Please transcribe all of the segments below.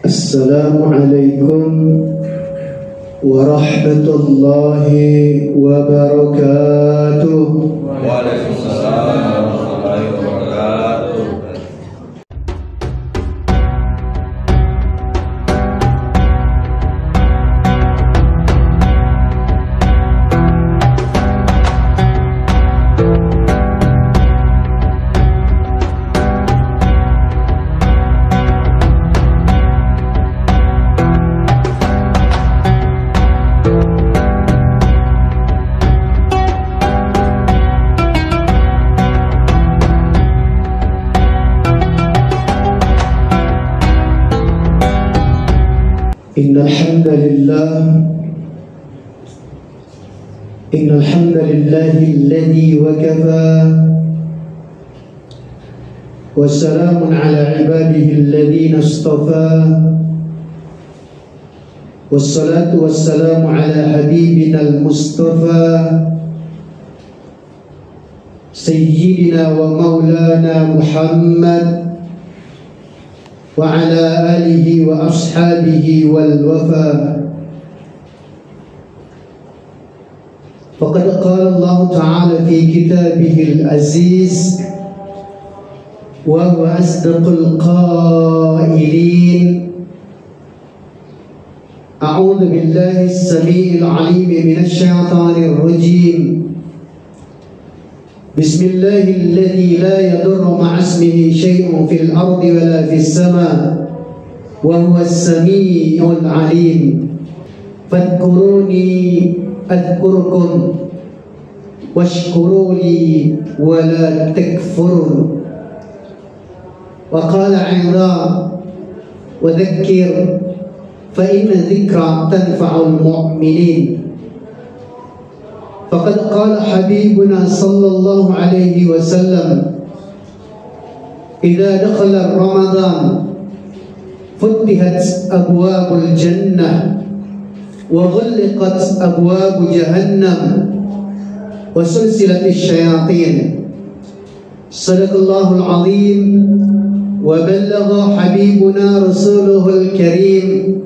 Assalamualaikum warahmatullahi wabarakatuh. Waalaikumsalam warahmatullahi wabarakatuh. Innal hamdalillahi alladhi wakafa wassalamun ala ibadihi alladhina istafa wassalatu wassalamu ala habibina al-mustafa sayyidina wa maulana Muhammad wa ala alihi wa ashabihi wal wafa. Faqad qala Allah Ta'ala fi kitabihil aziz wa huwa asdaqul qailin. A'udzu billahi as-sami'il 'alim minasy syaithanir rajim. Bismillahilladzi la yadurru ma'a ismihi syai'un fil ardi wala fis sama' wa huwas sami'ul 'alim. Fadhkuruni adhkurkum washkuruli wala takfurun. Wa qala 'idha wa dhakkir fa inna dhikra tanfa'ul mu'minin. Faqad qala habibuna sallallahu alaihi wasallam, idza dakhala Ramadan futihat abwabul jannah wa ghulqat abwabu jahannam wa sulsilatis syayatin. Sadaqallahul azim wa ballagha habibuna rasuluhul karim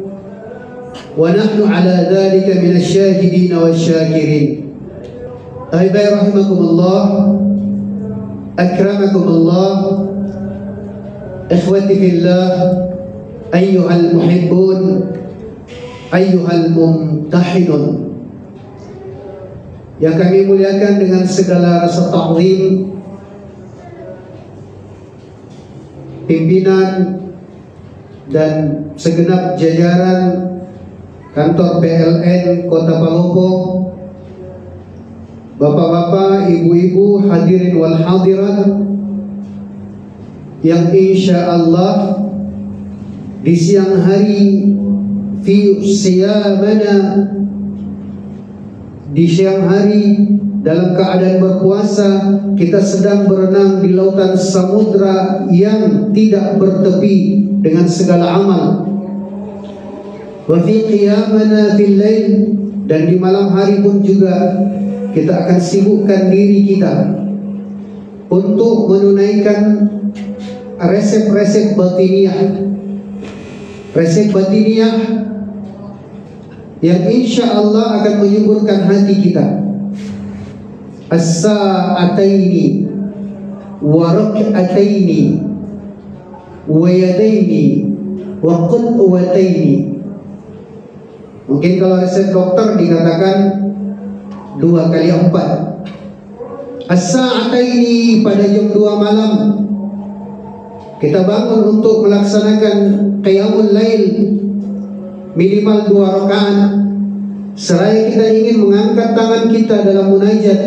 wa nahnu ala dhalika minasy syahidin wasyakirin. Ahibai rahimakumullah, akramakumullah, ikhwati fillah, ayyuhal muhibbun, ayyuhal mumtahinun. Yang kami muliakan dengan segala rasa ta'zim, pimpinan dan segenap jajaran kantor PLN Kota Palopo, bapak-bapak, ibu-ibu, hadirin wal hadirat yang insya Allah di siang hari di siang hari dalam keadaan berpuasa kita sedang berenang di lautan samudra yang tidak bertepi dengan segala amal. Wa fi qiyamana fil lail, dan di malam hari pun juga kita akan sibukkan diri kita untuk menunaikan resep-resep batiniah. Resep batiniah yang insya Allah akan menyuburkan hati kita. As-sa'ataini wa rak'ataini wa yadaini wa qudwataini. Mungkin kalau resep dokter dikatakan 2 kali 4. As-sa'ataini, pada jam 2 malam kita bangun untuk melaksanakan qiyamul lail minimal 2 rakaat. Seraya kita ingin mengangkat tangan kita dalam munajat,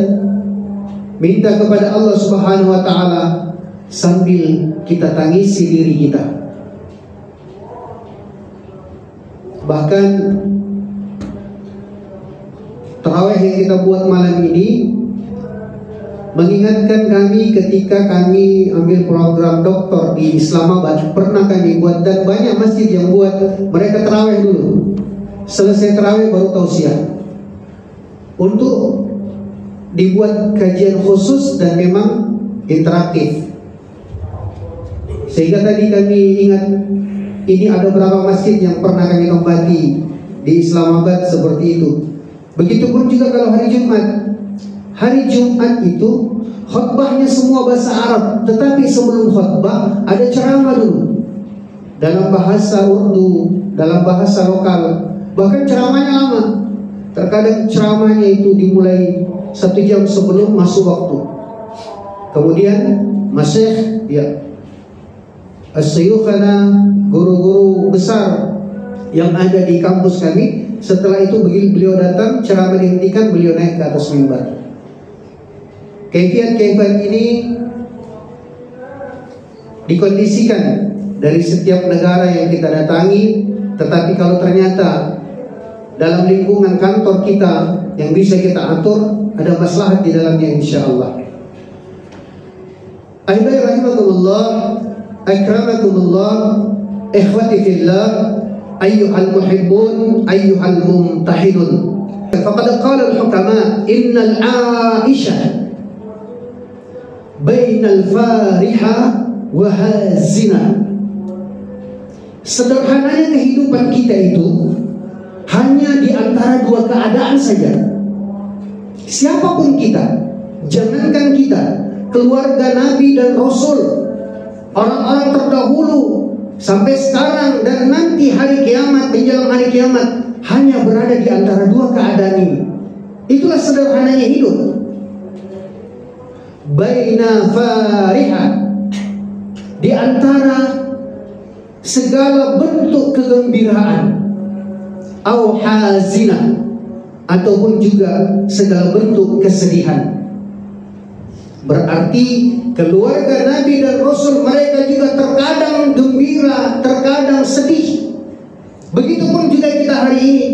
minta kepada Allah Subhanahu wa taala sambil kita tangisi diri kita. Bahkan tarawih yang kita buat malam ini mengingatkan kami ketika kami ambil program doktor di Islamabad. Pernah kami buat, dan banyak masjid yang buat mereka tarawih dulu, selesai tarawih baru tausiah. Untuk dibuat kajian khusus dan memang interaktif. Sehingga tadi kami ingat Ini ada beberapa masjid yang pernah kami tempati di Islamabad seperti itu. Begitupun juga kalau hari Jumat. Hari Jumat itu khutbahnya semua bahasa Arab, tetapi sebelum khutbah ada ceramah dulu dalam bahasa Urdu, dalam bahasa lokal. Bahkan ceramahnya lama. Terkadang ceramahnya itu dimulai 1 jam sebelum masuk waktu. Kemudian masyayikh, ya, as-syuyukhana, guru-guru besar yang ada di kampus kami, setelah itu beliau datang, ceramah dihentikan, beliau naik ke atas mimbar. Kaifiat ini dikondisikan dari setiap negara yang kita datangi. Tetapi kalau ternyata dalam lingkungan kantor kita yang bisa kita atur, ada maslahat di dalamnya insyaallah. Ahibai rahimakumullah, akramakumullah, ikhwati fillah, ayyuhal muhibbun, ayyuhal mumtahinun. Faqad qala al-hukama innal 'aisha bainal fariha wa hazina. Sederhananya kehidupan kita itu hanya di antara dua keadaan saja. Siapapun kita, jangankan kita, keluarga Nabi dan Rasul, orang-orang terdahulu sampai sekarang dan nanti hari kiamat, menjelang hari kiamat, hanya berada di antara dua keadaan ini. Itulah sederhananya hidup. Baina fariha, di antara segala bentuk kegembiraan, au hazina, ataupun juga segala bentuk kesedihan. Berarti keluarga Nabi dan Rasul, mereka juga terkadang gembira, terkadang sedih. Begitupun juga kita hari ini.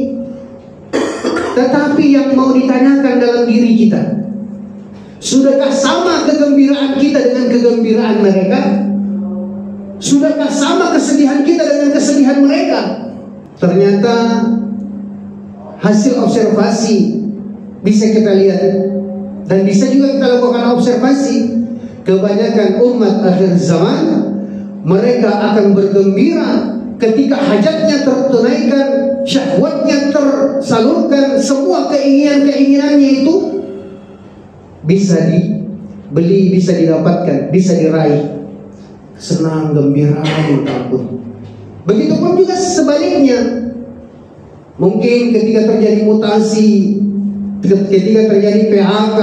Tetapi yang mau ditanyakan dalam diri kita, sudahkah sama kegembiraan kita dengan kegembiraan mereka? Sudahkah sama kesedihan kita dengan kesedihan mereka? Ternyata hasil observasi bisa kita lihat, dan bisa juga kita lakukan observasi. Kebanyakan umat akhir zaman, mereka akan bergembira ketika hajatnya tertunaikan, syahwatnya tersalurkan, semua keinginannya itu bisa dibeli, bisa didapatkan, bisa diraih. Senang, gembira, minta ampun. Begitupun juga sebaliknya. Mungkin ketika terjadi mutasi, ketika terjadi PHK,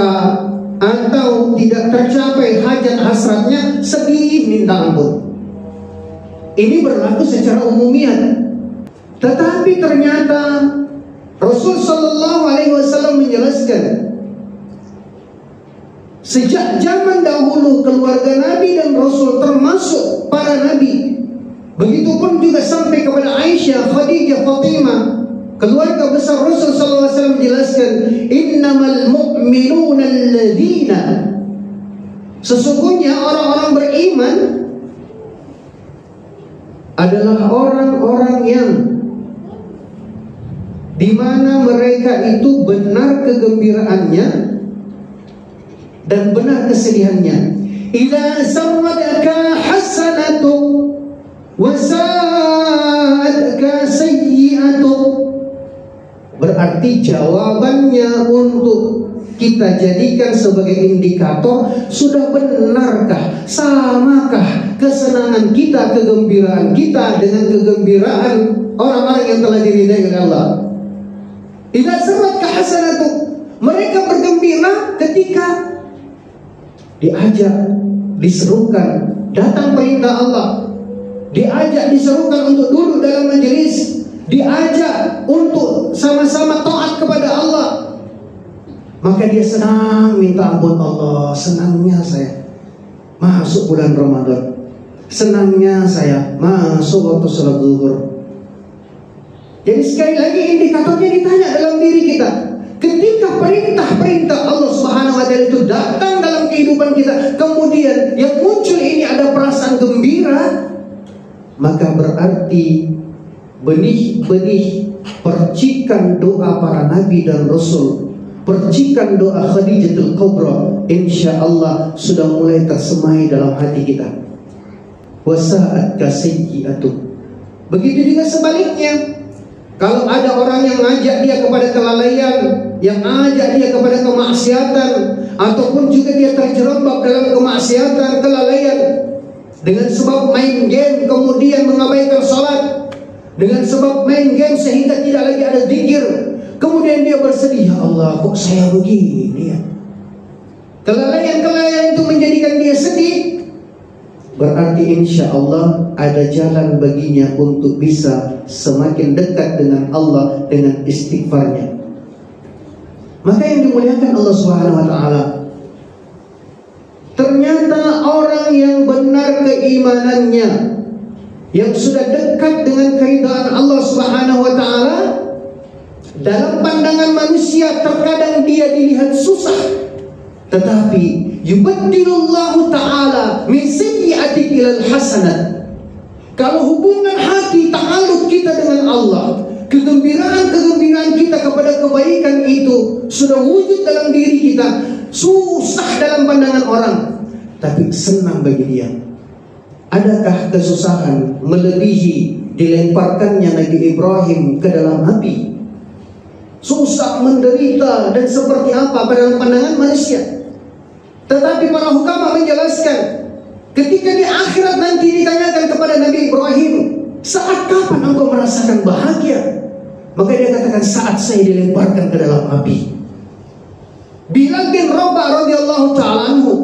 atau tidak tercapai hajat hasratnya, sedih, minta ampun. Ini berlaku secara umumiat. Tetapi ternyata Rasul Sallallahu Alaihi Wasallam menjelaskan, sejak zaman dahulu keluarga Nabi dan Rasul, termasuk para Nabi, begitupun juga sampai kepada Aisyah, Khadijah, Fatimah, keluarga besar Rasul sallallahu alaihi wasallam, menjelaskan, innamal mu'minuna alladzina, sesungguhnya orang-orang beriman adalah orang-orang yang di mana mereka itu benar kegembiraannya dan benar kesedihannya. Idza sarradaka hasanatu wa sa'adaka sayyi'atu. Berarti jawabannya untuk kita jadikan sebagai indikator, sudah benarkah, samakah kesenangan kita, kegembiraan kita dengan kegembiraan orang-orang yang telah diridai oleh Allah. Idza sarradaka hasanatu, mereka bergembira ketika diajak, diserukan, datang perintah Allah, diajak, diserukan untuk duduk dalam majelis, diajak untuk sama-sama taat kepada Allah, maka dia senang, minta ampun Allah. Senangnya saya masuk bulan Ramadan, senangnya saya masuk waktu salat zuhur. Jadi sekali lagi indikatornya ditanya dalam diri kita. Ketika perintah-perintah Allah Subhanahu wa taala itu datang dalam kehidupan kita, kemudian yang muncul ini ada perasaan gembira, maka berarti benih-benih percikan doa para nabi dan rasul, percikan doa Khadijatul Kubra, insyaallah sudah mulai tersemai dalam hati kita. Wasa'at kasayyi'atu, Begitu juga sebaliknya. Kalau ada orang yang ngajak dia kepada kelalaian, yang ngajak dia kepada kemaksiatan, ataupun juga dia terjerembab dalam kemaksiatan, kelalaian, dengan sebab main game kemudian mengabaikan salat, dengan sebab main game sehingga tidak lagi ada zikir, kemudian dia bersedih, ya Allah, kok saya begini ya. Kelalaian-kelalaian itu menjadikan dia sedih. Berarti insya Allah ada jalan baginya untuk bisa semakin dekat dengan Allah dengan istighfarnya. Maka yang dimuliakan Allah Subhanahu wa taala, ternyata orang yang benar keimanannya, yang sudah dekat dengan keridhaan Allah Subhanahu wa taala, dalam pandangan manusia terkadang dia dilihat susah, tetapi yubaddilullahu ta'ala min sayyi'atik ilal hasanat. Kalau hubungan hati ta'aluk kita dengan Allah, kegembiraan kita kepada kebaikan itu sudah wujud dalam diri kita, susah dalam pandangan orang, tapi senang bagi dia. Adakah kesusahan melebihi dilemparkannya Nabi Ibrahim ke dalam api? Susah, menderita, dan seperti apa pada pandangan manusia. Tetapi para hukama menjelaskan, ketika di akhirat nanti ditanyakan kepada Nabi Ibrahim, saat kapan engkau merasakan bahagia? Maka dia katakan, saat saya dilemparkan ke dalam api. Bilal bin Rabah radhiyallahu ta'ala anhu,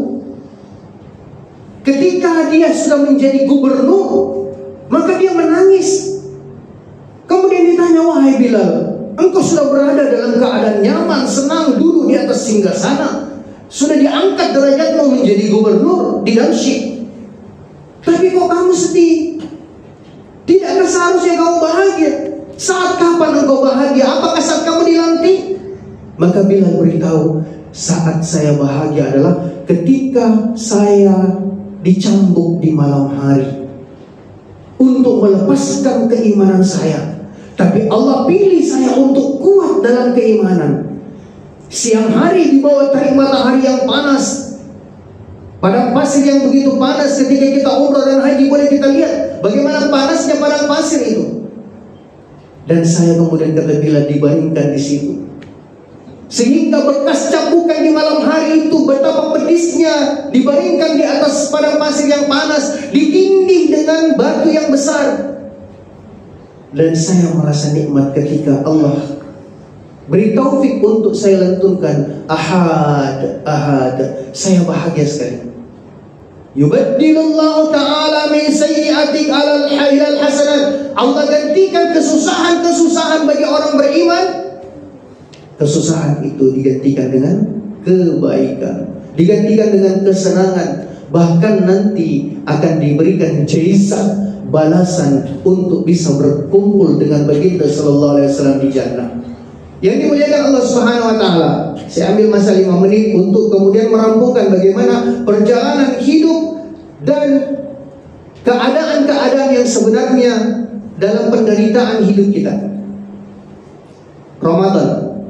ketika dia sudah menjadi gubernur, maka dia menangis. Kemudian ditanya, wahai Bilal, engkau sudah berada dalam keadaan nyaman, senang, dulu di atas singgasana, sudah diangkat derajatmu menjadi gubernur di Damsyik, tapi kok kamu sedih? Tidakkah seharusnya kamu bahagia? Saat kapan engkau bahagia? Apakah saat kamu dilantik? Maka Bilal beritahu, saat saya bahagia adalah ketika saya dicambuk di malam hari untuk melepaskan keimanan saya, tapi Allah pilih saya untuk kuat dalam keimanan. Siang hari di bawah terik matahari yang panas, padang pasir yang begitu panas, ketika kita umrah dan haji boleh kita lihat bagaimana panasnya padang pasir itu. Dan saya kemudian kata Bilal dibaringkan di situ, sehingga bekas cambukan di malam hari itu betapa pedisnya, dibaringkan di atas padang pasir yang panas, ditindih dengan batu yang besar. Dan saya merasa nikmat ketika Allah beri taufik untuk saya lantunkan ahad, ahad. Saya bahagia sekali. Yubaddilullahu ta'ala min sayyi'atik alal hailal hasanat. Allah gantikan kesusahan-kesusahan bagi orang beriman, kesusahan itu digantikan dengan kebaikan, digantikan dengan kesenangan. Bahkan nanti akan diberikan jaizah, balasan untuk bisa berkumpul dengan baginda sallallahu alaihi wasallam di jannah. Yang dimuliakan Allah Subhanahu wa taala, saya ambil masa 5 menit untuk kemudian merampungkan bagaimana perjalanan hidup dan keadaan-keadaan yang sebenarnya dalam penderitaan hidup kita. Ramadan,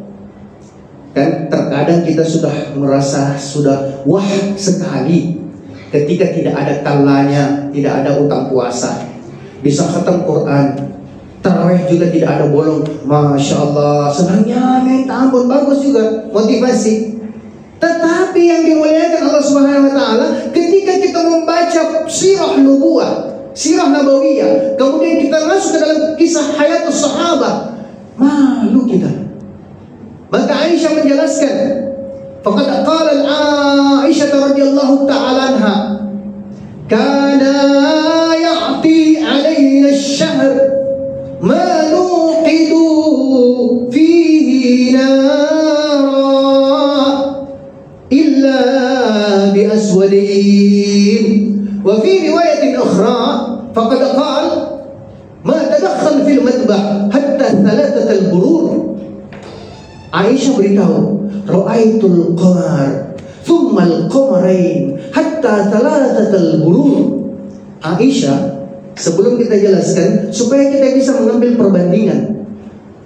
kan terkadang kita sudah merasa sudah wah sekali ketika tidak ada kalanya, tidak ada utang puasa, bisa khatam Quran, tarawih juga tidak ada bolong. Masya Allah, senangnya minta ampun, bagus juga motivasi. Tetapi yang dimuliakan Allah Subhanahu wa taala, ketika kita membaca sirah nubuwah, sirah nabawiyah, kemudian kita masuk ke dalam kisah hayatus sahabah, malu kita. Maka Aisyah menjelaskan, faqad qala Aisyah radhiyallahu ta'ala anha, kana ya'ti alaina asy-syahr ما نوقد فيه نارا إلا بأسودين. وفي رواية أخرى فقد قال ما تدخل في المذبح حتى 3 البرور. Aisyah beritahu, ra'aitul qamar thumma al-qamarain hatta 3 al-burur. Aisyah, sebelum kita jelaskan supaya kita bisa mengambil perbandingan,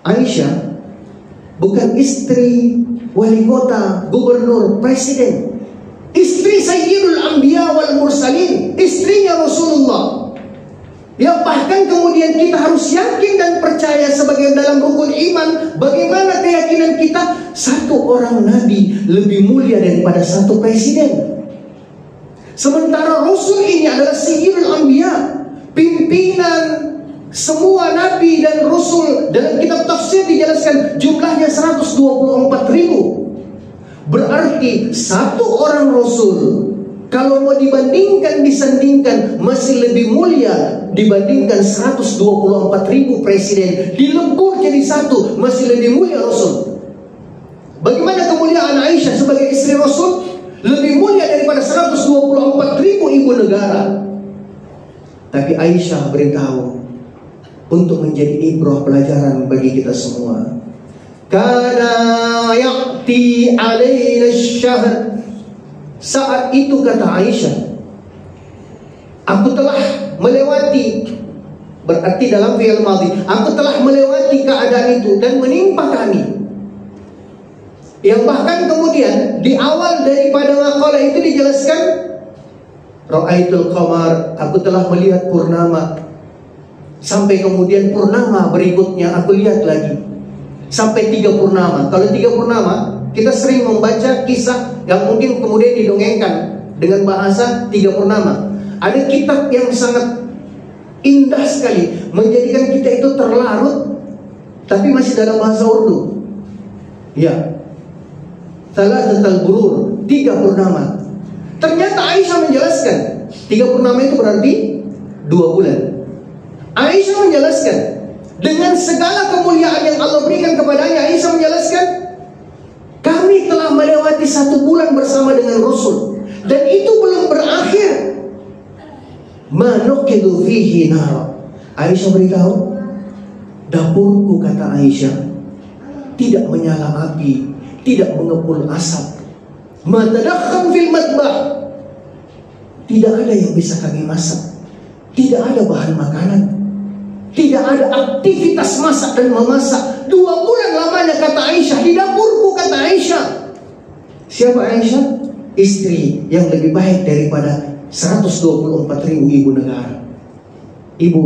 Aisyah bukan istri wali kota, gubernur, presiden, istri Sayyidul Anbiya wal Mursalin, istrinya Rasulullah Yang bahkan kemudian kita harus yakin dan percaya sebagai dalam rukun iman. Bagaimana keyakinan kita? Satu orang nabi lebih mulia daripada satu presiden. Sementara Rasul ini adalah sayyidul anbiya, pimpinan semua nabi dan Rasul. Dalam kitab tafsir dijelaskan jumlahnya 124.000. Berarti satu orang Rasul kalau mau disandingkan masih lebih mulia dibandingkan 124.000 presiden. Dilebur jadi satu, masih lebih mulia Rasul. Bagaimana kemuliaan Aisyah sebagai istri Rasul? Lebih mulia daripada 124.000 ibu negara. Tapi Aisyah beritahu untuk menjadi ibrah pelajaran bagi kita semua. Kana ya'ti alaina syahr. Saat itu kata Aisyah, aku telah melewati, berarti dalam fi'il madhi, aku telah melewati keadaan itu dan menimpa kami. Yang bahkan kemudian di awal daripada maqalah itu dijelaskan, ra'aitul qamar, aku telah melihat purnama. Sampai kemudian purnama berikutnya aku lihat lagi. Sampai 3 purnama. Kalau 3 purnama, kita sering membaca kisah yang mungkin kemudian didongengkan dengan bahasa 3 purnama. Ada kitab yang sangat indah sekali, menjadikan kita itu terlarut, tapi masih dalam bahasa Urdu. Ya, Thalathatul Burur, 3 purnama. Ternyata Aisyah menjelaskan 3 purnama itu berarti 2 bulan. Aisyah menjelaskan dengan segala kemuliaan yang Allah berikan kepadanya. Aisyah menjelaskan, kami telah melewati 1 bulan bersama dengan Rasul, dan itu belum berakhir. Manuqidu fihi nar. Aisyah beritahu, dapurku, kata Aisyah, tidak menyala api, tidak mengepul asap. Ma tadakham fil matbah. Tidak ada yang bisa kami masak. Tidak ada bahan makanan. Tidak ada aktivitas masak dan memasak. 2 bulan lamanya, kata Aisyah, di dapurku, kata Aisyah. Siapa Aisyah? Istri yang lebih baik daripada 124.000 ibu negara. Ibu,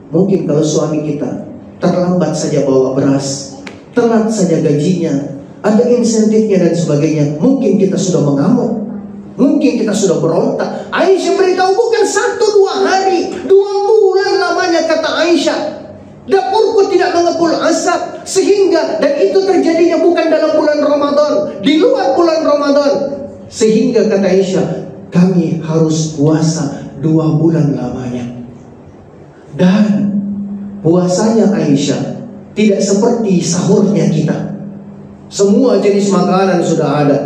mungkin kalau suami kita terlambat saja bawa beras, telat saja gajinya, ada insentifnya dan sebagainya, mungkin kita sudah mengamuk, mungkin kita sudah berontak. Aisyah beritahu, bukan 1-2 hari, 2 bulan lamanya, kata Aisyah, dapurku tidak mengepul asap. Sehingga, dan itu terjadinya bukan dalam bulan Ramadan, di luar bulan Ramadan. Sehingga kata Aisyah, kami harus puasa 2 bulan lamanya. Dan puasanya Aisyah tidak seperti sahurnya kita. Semua jenis makanan sudah ada.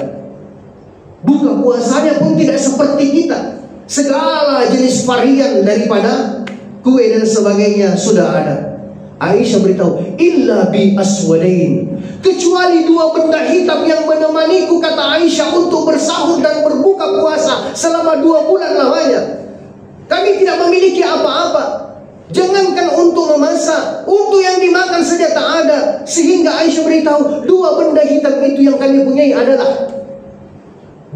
Buka puasanya pun tidak seperti kita. Segala jenis varian daripada kue dan sebagainya sudah ada. Aisyah beritahu, illa bi aswadain, kecuali 2 benda hitam yang menemaniku, kata Aisyah, untuk bersahur dan berbuka puasa selama 2 bulan lamanya. Kami tidak memiliki apa-apa. Jangankan untuk memasak, untuk yang dimakan saja tak ada. Sehingga Aisyah beritahu, 2 benda hitam itu yang kami punyai adalah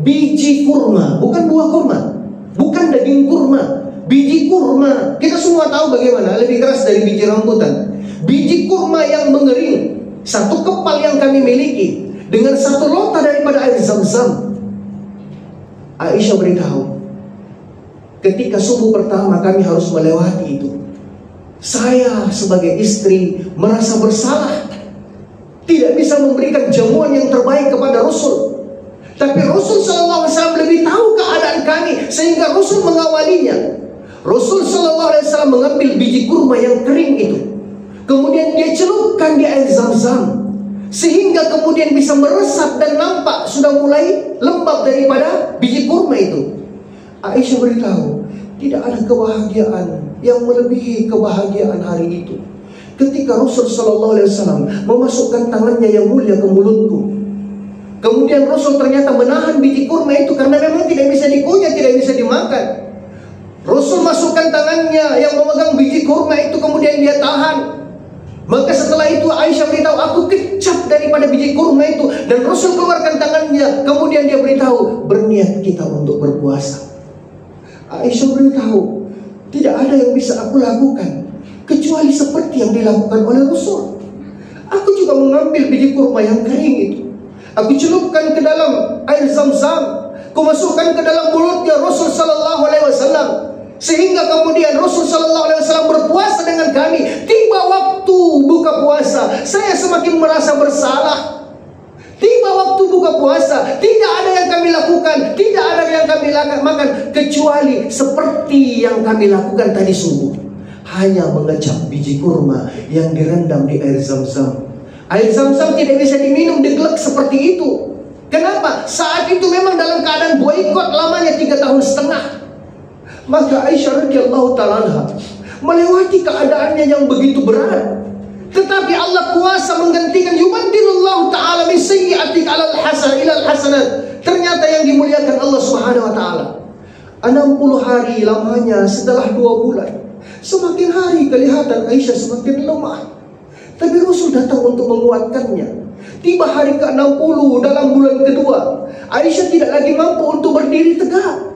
biji kurma, bukan buah kurma, bukan daging kurma, biji kurma. Kita semua tahu bagaimana, lebih keras dari biji rambutan. Biji kurma yang mengering, 1 kepal yang kami miliki, dengan 1 lota daripada air Zam-Zam. Aisyah beritahu, ketika subuh pertama kami harus melewati itu. Saya sebagai istri merasa bersalah, tidak bisa memberikan jamuan yang terbaik kepada Rasul. Tapi Rasul SAW lebih tahu keadaan kami, sehingga Rasul mengawalinya. Rasul SAW mengambil biji kurma yang kering itu, kemudian dia celupkan di air Zam-Zam, sehingga kemudian bisa meresap dan nampak sudah mulai lembab daripada biji kurma itu. Aisyah beritahu, tidak ada kebahagiaan yang melebihi kebahagiaan hari itu, ketika Rasul SAW memasukkan tangannya yang mulia ke mulutku. Kemudian Rasul ternyata menahan biji kurma itu karena memang tidak bisa dikunyah, tidak bisa dimakan. Rasul masukkan tangannya yang memegang biji kurma itu, kemudian dia tahan. Maka setelah itu Aisyah beritahu, aku kecap daripada biji kurma itu. Dan Rasul keluarkan tangannya, kemudian dia beritahu, berniat kita untuk berpuasa. Aisyah beritahu, Tidak ada yang bisa aku lakukan kecuali seperti yang dilakukan oleh Rasul. Aku juga mengambil biji kurma yang kering itu, aku celupkan ke dalam air Zam-Zam, aku masukkan ke dalam mulutnya Rasul sallallahu alaihi wasallam, sehingga kemudian Rasul sallallahu alaihi wasallam berpuasa dengan kami. Tiba waktu buka puasa, saya semakin merasa bersalah. Tiba waktu buka puasa, tidak ada yang kami lakukan, tidak ada yang kami makan kecuali seperti yang kami lakukan tadi subuh, hanya mengecap biji kurma yang direndam di air Zam-Zam. Air Zam-Zam tidak bisa diminum deglek seperti itu. Kenapa? Saat itu memang dalam keadaan boikot lamanya 3,5 tahun. Maka Aisyah radhiyallahu ta'ala anha melewati keadaannya yang begitu berat, tetapi Allah kuasa menggantikan. Yubaddilullahu ta'ala min sayyi'atik alal hasan ilal hasanat. Ternyata yang dimuliakan Allah subhanahu wa ta'ala, 60 hari lamanya setelah 2 bulan. Semakin hari kelihatan Aisyah semakin lemah, tapi Rasul datang untuk menguatkannya. Tiba hari ke-60 dalam bulan kedua, Aisyah tidak lagi mampu untuk berdiri tegak.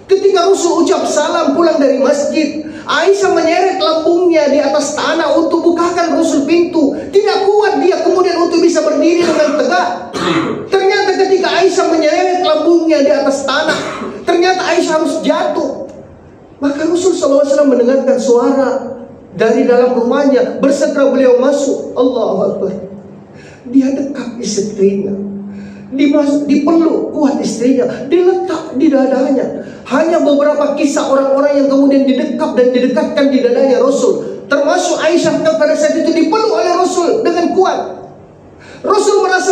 Ketika Rasul ucap salam pulang dari masjid, Aisyah menyeret lambungnya di atas tanah untuk bukakan Rasul pintu. Tidak kuat dia kemudian untuk bisa berdiri dengan tegak. Ternyata ketika Aisyah menyeret lambungnya di atas tanah, ternyata Aisyah harus jatuh. Maka Rasul SAW mendengarkan suara dari dalam rumahnya. Bersegera beliau masuk. Allahu Akbar. Dia dekat istrinya, dipeluk kuat istrinya, diletak di dadanya. Hanya beberapa kisah orang-orang yang kemudian didekap dan didekatkan di dadanya Rasul, termasuk Aisyah pada saat itu dipeluk oleh Rasul dengan kuat. Rasul merasa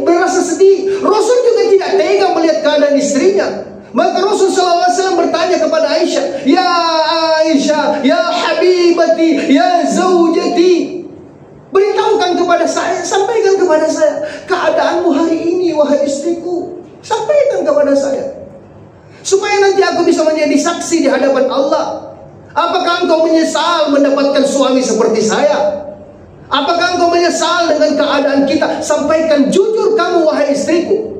merasa sedih. Rasul juga tidak tega melihat keadaan istrinya. Maka Rasul SAW bertanya kepada Aisyah, "Ya Aisyah, ya habibati, ya zaujati, beritahukan kepada saya, sampaikan kepada saya keadaanmu hari ini, wahai istriku. Sampaikan kepada saya, supaya nanti aku bisa menjadi saksi di hadapan Allah. Apakah engkau menyesal mendapatkan suami seperti saya? Apakah engkau menyesal dengan keadaan kita? Sampaikan jujur kamu, wahai istriku."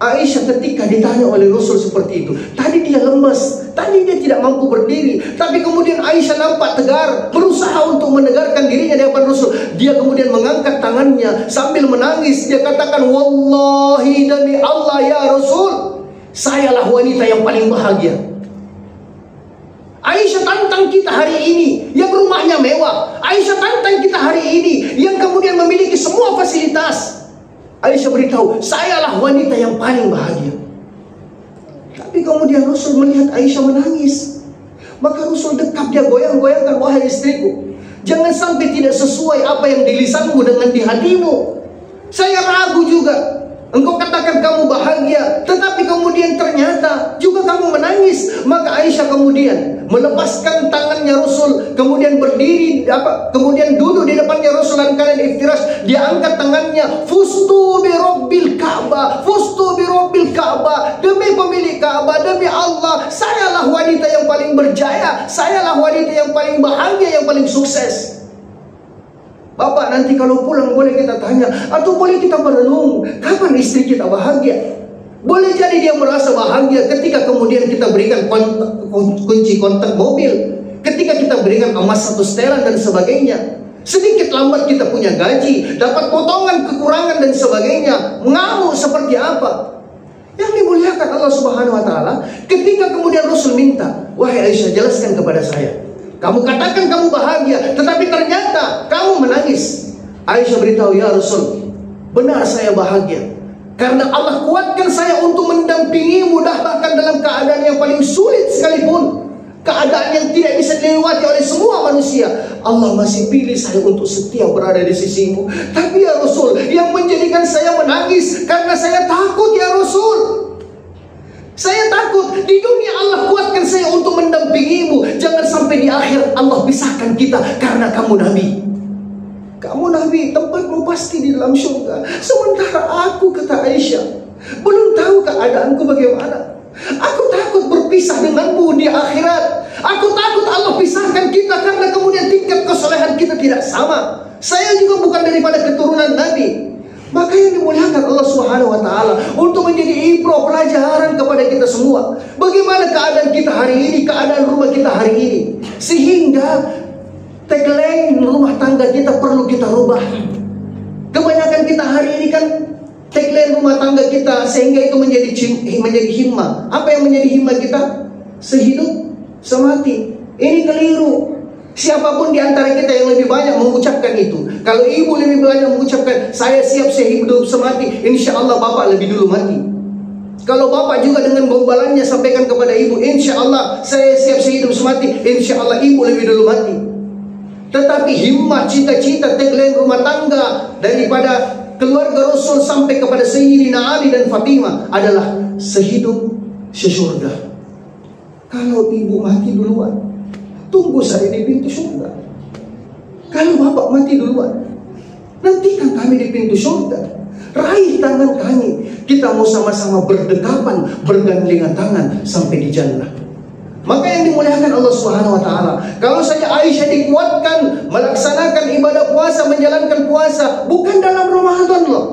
Aisyah ketika ditanya oleh Rasul seperti itu, tadi dia lemas, tadi dia tidak mampu berdiri, tapi kemudian Aisyah nampak tegar, berusaha untuk menegarkan dirinya di hadapan Rasul. Dia kemudian mengangkat tangannya sambil menangis. Dia katakan, "Wallahi, demi Allah ya Rasul, sayalah wanita yang paling bahagia." Aisyah tantang kita hari ini yang rumahnya mewah. Aisyah tantang kita hari ini yang kemudian memiliki semua fasilitas. Aisyah beritahu, sayalah wanita yang paling bahagia. Tapi kemudian Rasul melihat Aisyah menangis. Maka Rasul dekap, dia goyang-goyangkan, "Wahai istriku, jangan sampai tidak sesuai apa yang di lisanmu dengan di hatimu. Saya ragu juga. Engkau katakan kamu bahagia, tetapi kemudian ternyata juga kamu menangis." Maka Aisyah kemudian melepaskan tangannya Rasul, kemudian berdiri, kemudian duduk di depannya Rasul dan kalian iftirash. Dia angkat tangannya, "Fustu bi Rabbil Ka'bah, fustu bi Rabbil Ka'bah, demi pemilik Ka'bah, demi Allah, sayalah wanita yang paling berjaya, sayalah wanita yang paling bahagia, yang paling sukses." Bapak, nanti kalau pulang boleh kita tanya, atau boleh kita merenung, kapan istri kita bahagia? Boleh jadi dia merasa bahagia ketika kemudian kita berikan kunci kontak mobil, ketika kita berikan emas 1 setelan dan sebagainya. Sedikit lambat kita punya gaji, dapat potongan kekurangan dan sebagainya, mengamuk seperti apa? Yang dimuliakan Allah Subhanahu wa Ta'ala, ketika kemudian Rasul minta, "Wahai Aisyah, jelaskan kepada saya. Kamu katakan kamu bahagia, tetapi ternyata kamu menangis." Aisyah beritahu, "Ya Rasul, benar saya bahagia, karena Allah kuatkan saya untuk mendampingimu, bahkan dalam keadaan yang paling sulit sekalipun, keadaan yang tidak bisa dilewati oleh semua manusia, Allah masih pilih saya untuk setia berada di sisimu. Tapi ya Rasul, yang menjadikan saya menangis karena saya takut ya Rasul. Saya takut di dunia Allah kuatkan saya untuk mendampingimu, jangan sampai di akhir Allah pisahkan kita karena kamu Nabi. Kamu Nabi, tempatmu pasti di dalam surga. Sementara aku," kata Aisyah, "belum tahu keadaanku bagaimana. Aku takut berpisah denganmu di akhirat. Aku takut Allah pisahkan kita karena kemudian tingkat kesolehan kita tidak sama. Saya juga bukan daripada keturunan Nabi. Maka yang dimuliakan Allah Subhanahu wa taala untuk menjadi ibrah pelajaran kepada kita semua. Bagaimana keadaan kita hari ini, keadaan rumah kita hari ini, sehingga tagline rumah tangga kita perlu kita rubah. Kebanyakan kita hari ini kan tagline rumah tangga kita sehingga itu menjadi himmah. Apa yang menjadi himmah kita? Sehidup semati. Ini keliru. Siapapun di antara kita yang lebih banyak mengucapkan itu. Kalau ibu lebih banyak mengucapkan saya siap sehidup semati, insya Allah bapak lebih dulu mati. Kalau bapak juga dengan gombalannya sampaikan kepada ibu, insya Allah saya siap sehidup semati, insya Allah ibu lebih dulu mati. Tetapi himmah, cita-cita, tagline rumah tangga daripada keluarga Rasul sampai kepada Sayyidina Ali dan Fatimah adalah sehidup sesurga. Kalau ibu mati duluan, tunggu saya di pintu surga. Kalau bapak mati duluan, nantikan kami di pintu surga. Raih tangan kami, kita mau sama-sama berdekapan, bergandengan tangan sampai di jannah. Maka yang dimuliakan Allah Subhanahu wa taala, kalau saja Aisyah dikuatkan melaksanakan ibadah puasa, menjalankan puasa bukan dalam Ramadan loh.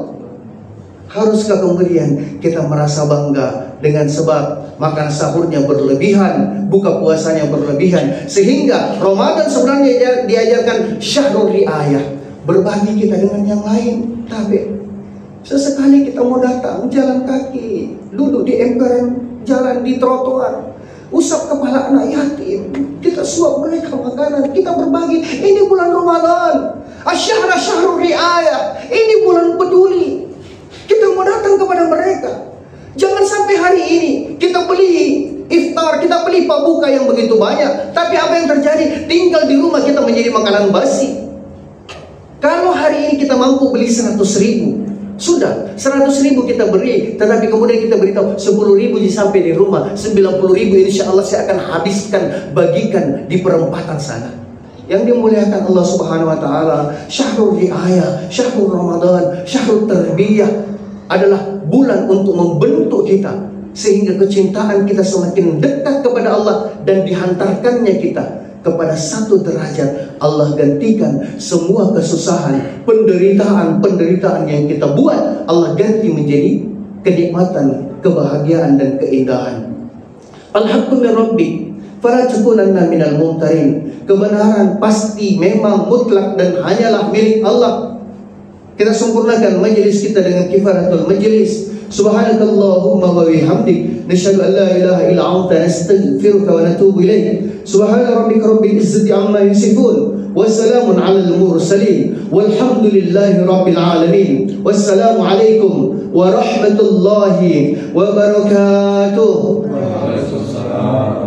Haruskah kemudian kita merasa bangga dengan sebab makan sahurnya berlebihan, buka puasanya berlebihan, sehingga Ramadan sebenarnya diajarkan syahrul riayah, berbagi kita dengan yang lain. Tapi sesekali kita mau datang jalan kaki, duduk di emperan jalan, di trotoar, usap kepala anak yatim, kita suap mereka makanan, kita berbagi. Ini bulan Ramadan, asy-syahr syahrul riayah, ini bulan peduli. Kita mau datang kepada mereka. Jangan sampai hari ini kita beli iftar, kita beli pabuka yang begitu banyak, tapi apa yang terjadi? Tinggal di rumah kita menjadi makanan basi. Kalau hari ini kita mampu beli 100.000, sudah 100.000 kita beri, tetapi kemudian kita beritahu 10.000 sampai di rumah, 90.000 insya Allah saya akan habiskan, bagikan di perempatan sana. Yang dimuliakan Allah Subhanahu wa taala, syahrul riayah, syahrul Ramadan, syahrul tarbiyah adalah bulan untuk membentuk kita sehingga kecintaan kita semakin dekat kepada Allah dan dihantarkannya kita kepada satu derajat. Allah gantikan semua kesusahan, penderitaan yang kita buat, Allah ganti menjadi kenikmatan, kebahagiaan dan keindahan. Al-haqqu min rabbik fala takunanna minal mumtarin. Kebenaran pasti memang mutlak dan hanyalah milik Allah. Kita sempurnakan majelis kita dengan kifaratul majelis. Subhanakallahumma wa bihamdik, nasyhadu an la ilaha illa anta, nastaghfiruka wa natubu ilaik. Subhana rabbika rabbil izzati amma yasifun, wa salamun 'alal mursalin, walhamdulillahi rabbil alamin. Wassalamu alaikum warahmatullahi wabarakatuh. Waalaikumsalam.